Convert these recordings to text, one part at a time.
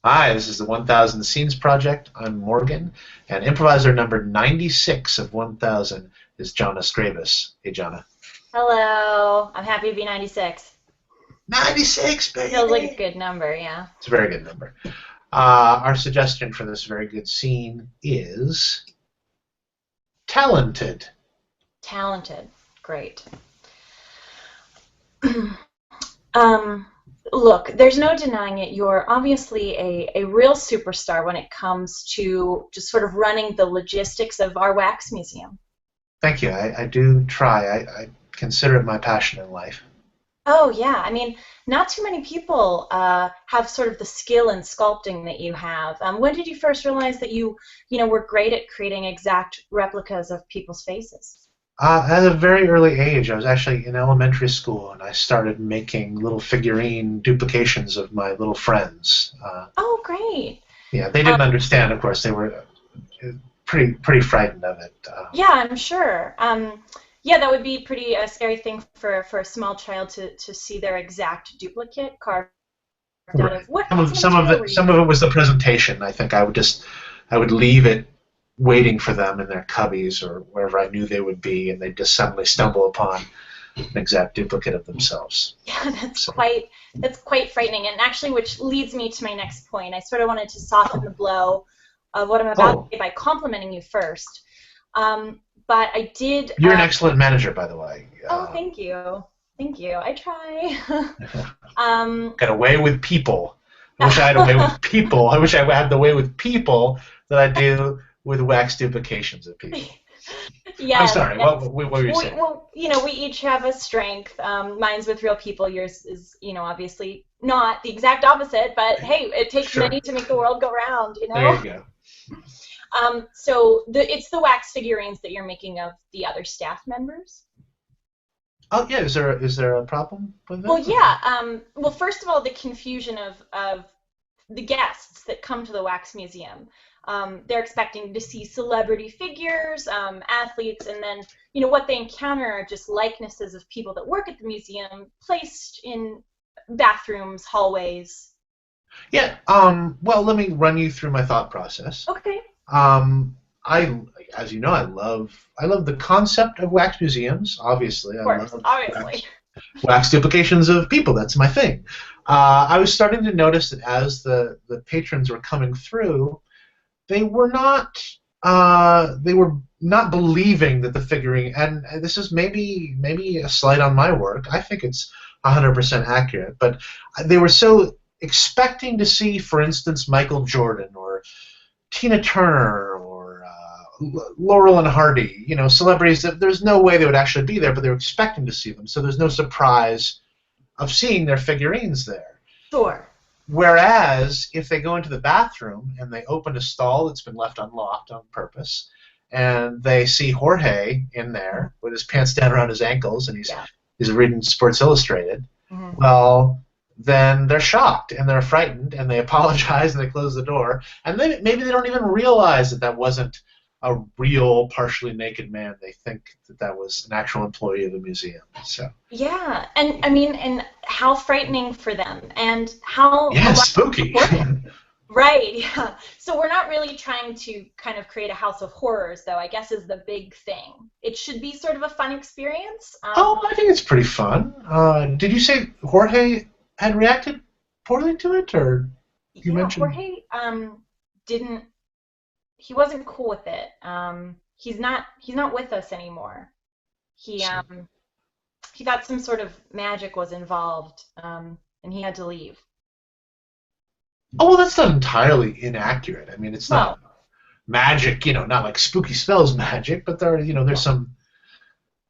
Hi, this is the 1000 Scenes Project. I'm Morgan, and improviser number 96 of 1000 is Johnna Scrabis. Hey, Johnna. Hello. I'm happy to be 96. 96, Feels like a baby! good number, yeah. It's a very good number. Our suggestion for this very good scene is talented. Talented. Great. um, Look, there's no denying it. You're obviously a real superstar when it comes to just sort of running the logistics of our wax museum. Thank you. I do try. I consider it my passion in life. Oh, yeah. I mean, not too many people have sort of the skill in sculpting that you have. When did you first realize that you were great at creating exact replicas of people's faces? At a very early age, I was actually in elementary school, and I started making little figurine duplications of my little friends. Oh, great. Yeah, they Um, didn't understand. Of course, they were pretty frightened of it. Yeah, I'm sure. Yeah, that would be pretty a scary thing for a small child to see their exact duplicate carved out Right. of what Some what of sort of some of material it were you some of it using? was the presentation. I think I would leave it waiting for them in their cubbies or wherever I knew they would be, and they'd just suddenly stumble upon an exact duplicate of themselves. Yeah, So, that's quite frightening. And actually, which leads me to my next point. I sort of wanted to soften the blow of what I'm about to oh, say by complimenting you first. But I did. you're an excellent manager, by the way. Oh, thank you, thank you. I try. Got a way with people. I wish I had a way with people. I wish I had the way with people that I do with wax duplications of people. I'm Yes, sorry. yes. What were you saying? We each have a strength. Mine's with real people. Yours is, obviously not the exact opposite. But hey, it takes Sure. many to make the world go round. There you go. So it's the wax figurines that you're making of the other staff members. Oh yeah. Is there a problem with Well, them? Or? yeah. Well, first of all, the confusion of the guests that come to the wax museum. They're expecting to see celebrity figures, athletes, and then what they encounter are just likenesses of people that work at the museum placed in bathrooms, hallways. Yeah. Well, let me run you through my thought process. Okay, Um, I, as you know, I love the concept of wax museums. Obviously, of I course, love obviously. wax duplications of people. That's my thing. I was starting to notice that as the patrons were coming through, they were not believing that the figurine, and this is maybe a slight on my work. I think it's 100% accurate, but they were so expecting to see, for instance, Michael Jordan or Tina Turner or Laurel and Hardy, celebrities that there's no way they would actually be there, but they were expecting to see them. So there's no surprise of seeing their figurines there. Sure. Whereas if they go into the bathroom and they open a stall that's been left unlocked on purpose, and they see Jorge in there with his pants down around his ankles, and Yeah. he's reading Sports Illustrated, Mhm. well, then they're shocked and they're frightened and they apologize and they close the door, and then maybe they don't even realize that that wasn't a real partially naked man. They think that that was an actual employee of the museum. So Yeah, and I mean, and how frightening for them, and how a yeah, lot spooky. of support. Right, yeah. So we're not really trying to kind of create a house of horrors, though, I guess is the big thing. It should be sort of a fun experience. Oh, I think it's pretty fun. Did you say Jorge had reacted poorly to it, or you Yeah, mentioned? Jorge didn't he wasn't cool with it. He's not with us anymore. He he thought some sort of magic was involved, and he had to leave. Oh, well, that's not entirely inaccurate. I mean, it's Well, not magic, not like spooky spells magic, but there's some.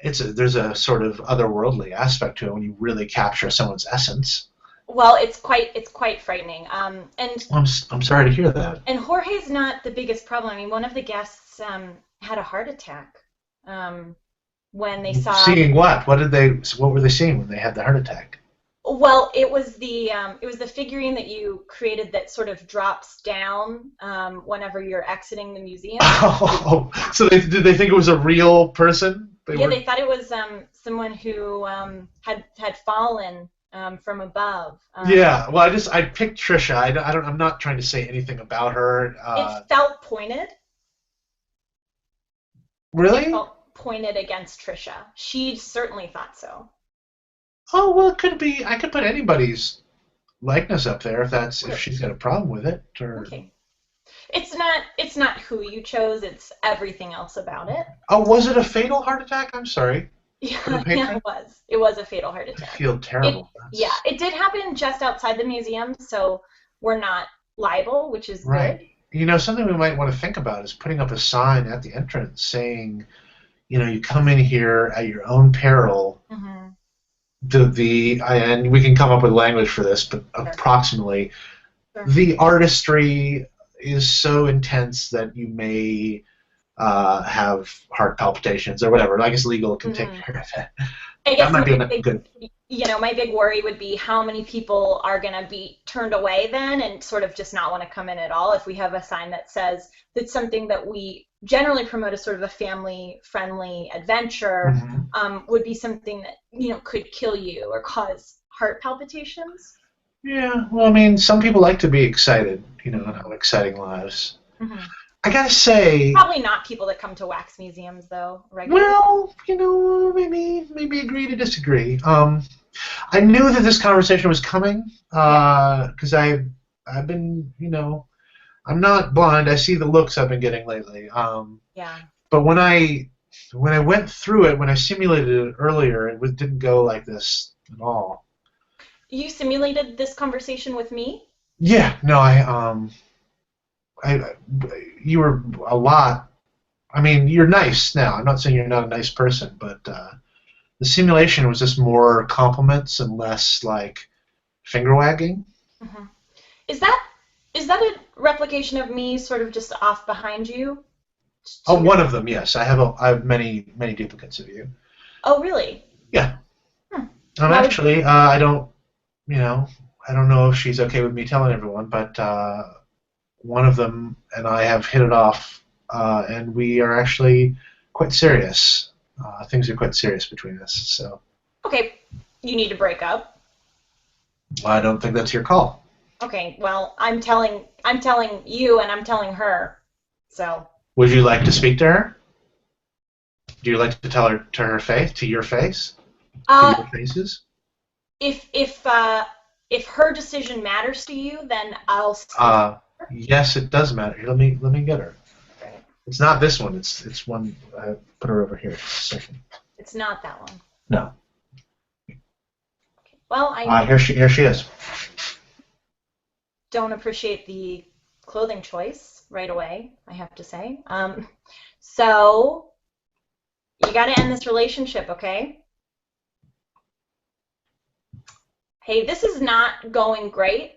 There's a sort of otherworldly aspect to it when you really capture someone's essence. well, it's quite frightening. And Well, I'm sorry to hear that. And Jorge's not the biggest problem. I mean, one of the guests had a heart attack when they saw. Seeing what? What were they seeing when they had the heart attack? Well, it was the figurine that you created that sort of drops down whenever you're exiting the museum. Oh, so did they think it was a real person? They Yeah, were. they thought it was someone who had fallen from above. Yeah, well, I picked Trisha. I'm not trying to say anything about her. It felt pointed. It Really? felt pointed against Trisha. She certainly thought so. Oh, well, it could be. I could put anybody's likeness up there if Really? she's got a problem with it. Or Okay. It's not who you chose, it's everything else about it. oh, was it a fatal heart attack? I'm sorry for the Yeah, yeah, patron. it was. It was a fatal heart I attack. feel It terrible. Yeah, That's it did happen just outside the museum, so we're not liable, which is right. good. Something we might want to think about is putting up a sign at the entrance saying, you come in here at your own peril. Hmm. And we can come up with language for this, but Sure. approximately, Sure. the artistry is so intense that you may have heart palpitations or whatever. I guess legal can take Hmm. care of it. I That guess might be good. my big worry would be how many people are going to be turned away then and sort of just not want to come in at all if we have a sign that says that's something that we generally promote as sort of a family-friendly adventure, Hmm. would be something that, could kill you or cause heart palpitations. Yeah, well, I mean, some people like to be excited, and have Hmm. exciting lives. Hmm. I gotta say, Probably not people that come to wax museums, though, regularly. well, maybe agree to disagree. I knew that this conversation was coming Yeah, because I've been, I'm not blind. I see the looks I've been getting lately. yeah. But when I went through it, when I simulated it earlier, didn't go like this at all. You simulated this conversation with me? Yeah, no, I, you were a lot. I mean, you're nice now. I'm not saying you're not a nice person, but the simulation was just more compliments and less like finger wagging. Hmm. Is that is that a replication of me sort of just off behind you Oh, to your one of them, yes. I have many duplicates of you. Oh, really? Yeah. Hmm. Why would Actually, you know, I don't know if she's okay with me telling everyone, but one of them and I have hit it off, and we are actually quite serious. Things are quite serious between us, so Okay, you need to break up. I don't think that's your call. Okay, well, I'm telling you and I'm telling her. So, Would you like to speak to her? Do you like to tell her to her face, to your face, to uh your faces? if her decision matters to you, then I'll speak. Uh, yes, it does matter. Here, let me get her. Right. It's not this one. It's one. Put her over here. Just a second. It's not that one. No. Well, I Here she is. don't appreciate the clothing choice right away, I have to say. So you got to end this relationship, okay? Hey, this is not going great.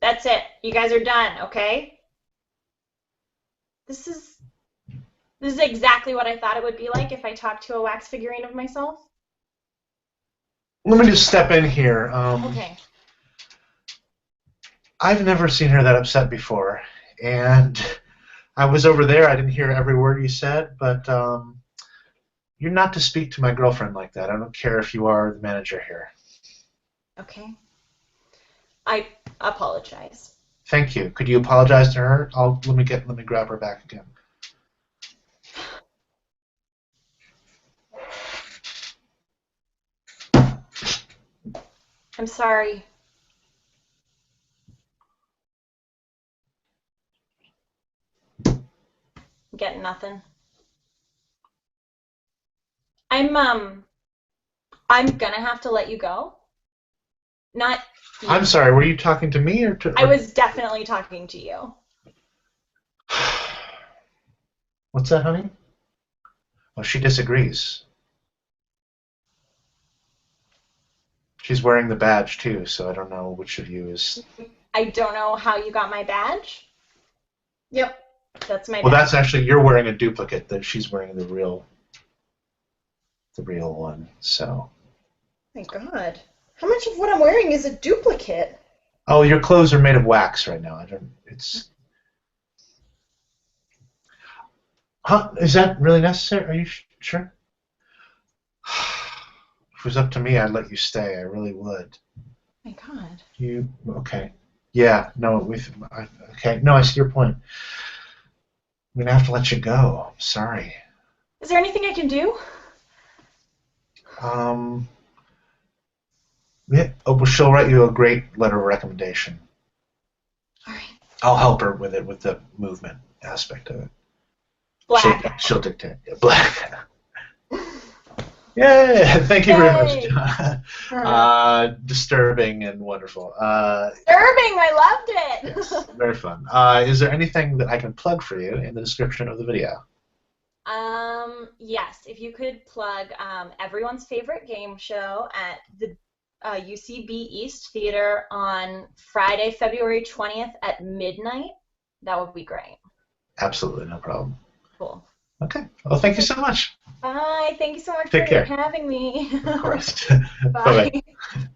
That's it. You guys are done, okay? This is this is exactly what I thought it would be like if I talked to a wax figurine of myself. Let me just step in here. Okay. I've never seen her that upset before, and I was over there. I didn't hear every word you said, but you're not to speak to my girlfriend like that. I don't care if you are the manager here. Okay. I apologize. Thank you. Could you apologize to her? Let me grab her back again. I'm sorry. I'm getting nothing. I'm gonna have to let you go. Not I'm you. sorry. Were you talking to me or I to? was definitely talking to you. What's that, honey? Oh, she disagrees. She's wearing the badge too, so I don't know which of you is. I don't know how you got my badge. Yep, that's my Well, badge. that's actually you're wearing a duplicate. That she's wearing the real one. So. My God. How much of what I'm wearing is a duplicate? Oh, your clothes are made of wax right now. I don't. It's. Huh? Is that really necessary? Are you sure? If it was up to me, I'd let you stay. I really would. My God. You okay? Yeah. No. Okay. No, I see your point. I'm gonna have to let you go. I'm sorry. Is there anything I can do? Um. Yeah. Oh, well, she'll write you a great letter of recommendation. All right. I'll help her with it, with the movement aspect of it. Black. She'll dictate. Yeah, black. Yeah. Thank you very much, Yay. John. Disturbing and wonderful. Disturbing. I loved it. Yes, very fun. Is there anything that I can plug for you in the description of the video? Yes, if you could plug everyone's favorite game show at the UCB East Theater on Friday, February 20th at midnight, that would be great. Absolutely, no problem. Cool. Okay. Well, thank you so much. Bye. Thank you so much Take for care. having me. Of course. Bye. Bye-bye.